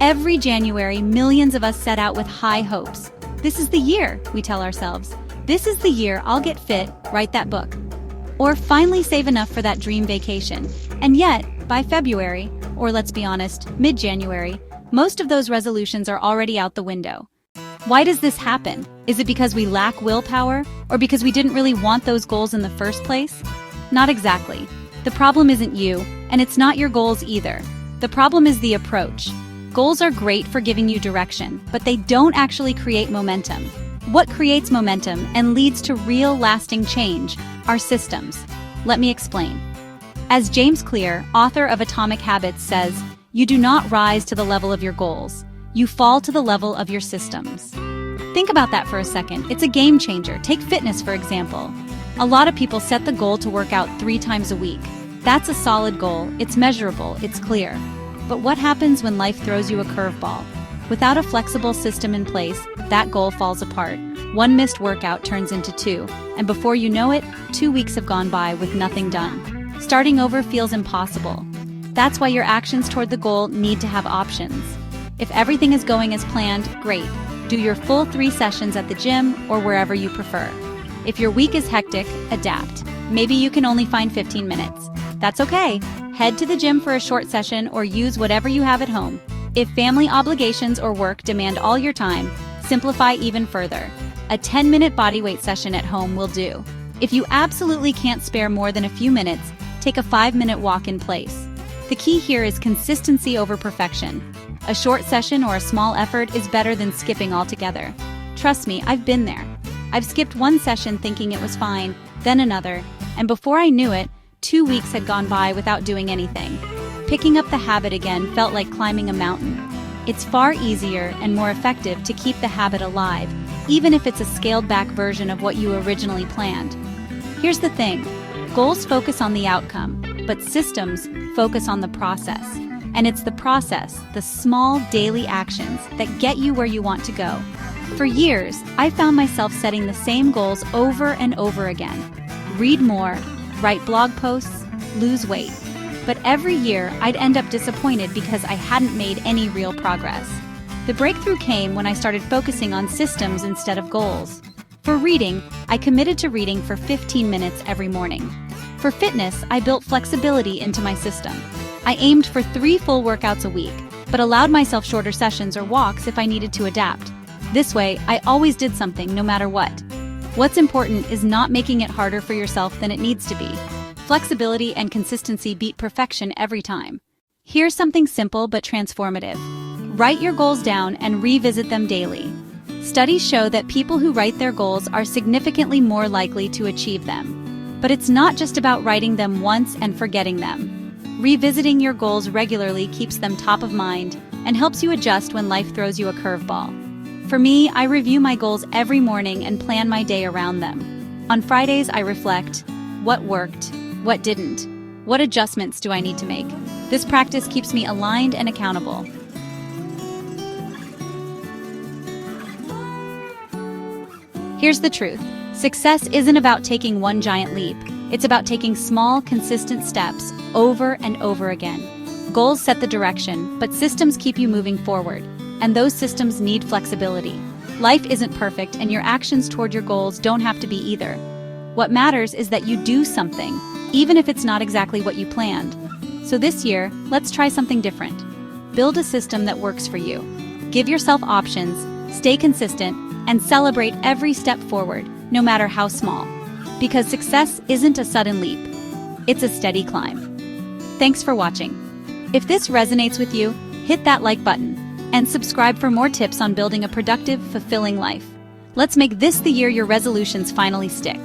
Every January, millions of us set out with high hopes. This is the year, we tell ourselves. This is the year I'll get fit, write that book. Or finally save enough for that dream vacation. And yet, by February, or let's be honest, mid-January, most of those resolutions are already out the window. Why does this happen? Is it because we lack willpower, or because we didn't really want those goals in the first place? Not exactly. The problem isn't you, and it's not your goals either. The problem is the approach. Goals are great for giving you direction, but they don't actually create momentum. What creates momentum and leads to real lasting change are systems. Let me explain. As James Clear, author of Atomic Habits, says, you do not rise to the level of your goals. You fall to the level of your systems. Think about that for a second. It's a game changer. Take fitness, for example. A lot of people set the goal to work out 3 times a week. That's a solid goal. It's measurable. It's clear. But what happens when life throws you a curveball? Without a flexible system in place, that goal falls apart. One missed workout turns into 2, and before you know it, 2 weeks have gone by with nothing done. Starting over feels impossible. That's why your actions toward the goal need to have options. If everything is going as planned, great. Do your full 3 sessions at the gym or wherever you prefer. If your week is hectic, adapt. Maybe you can only find 15 minutes. That's okay. Head to the gym for a short session or use whatever you have at home. If family obligations or work demand all your time, simplify even further. A 10-minute bodyweight session at home will do. If you absolutely can't spare more than a few minutes, take a 5-minute walk in place. The key here is consistency over perfection. A short session or a small effort is better than skipping altogether. Trust me, I've been there. I've skipped one session thinking it was fine, then another, and before I knew it, 2 weeks had gone by without doing anything. Picking up the habit again felt like climbing a mountain. It's far easier and more effective to keep the habit alive, even if it's a scaled-back version of what you originally planned. Here's the thing. Goals focus on the outcome, but systems focus on the process. And it's the process, the small daily actions, that get you where you want to go. For years, I found myself setting the same goals over and over again. Read more, write blog posts, lose weight. But every year, I'd end up disappointed because I hadn't made any real progress. The breakthrough came when I started focusing on systems instead of goals. For reading, I committed to reading for 15 minutes every morning. For fitness, I built flexibility into my system. I aimed for 3 full workouts a week, but allowed myself shorter sessions or walks if I needed to adapt. This way, I always did something no matter what. What's important is not making it harder for yourself than it needs to be. Flexibility and consistency beat perfection every time. Here's something simple but transformative. Write your goals down and revisit them daily. Studies show that people who write their goals are significantly more likely to achieve them. But it's not just about writing them once and forgetting them. Revisiting your goals regularly keeps them top of mind and helps you adjust when life throws you a curveball. For me, I review my goals every morning and plan my day around them. On Fridays, I reflect, what worked, what didn't, what adjustments do I need to make? This practice keeps me aligned and accountable. Here's the truth. Success isn't about taking one giant leap. It's about taking small, consistent steps over and over again. Goals set the direction, but systems keep you moving forward. And those systems need flexibility. Life isn't perfect, and your actions toward your goals don't have to be either. What matters is that you do something, even if it's not exactly what you planned. So this year, let's try something different. Build a system that works for you. Give yourself options, stay consistent, and celebrate every step forward, no matter how small. Because success isn't a sudden leap. It's a steady climb. Thanks for watching. If this resonates with you, hit that like button and subscribe for more tips on building a productive, fulfilling life. Let's make this the year your resolutions finally stick.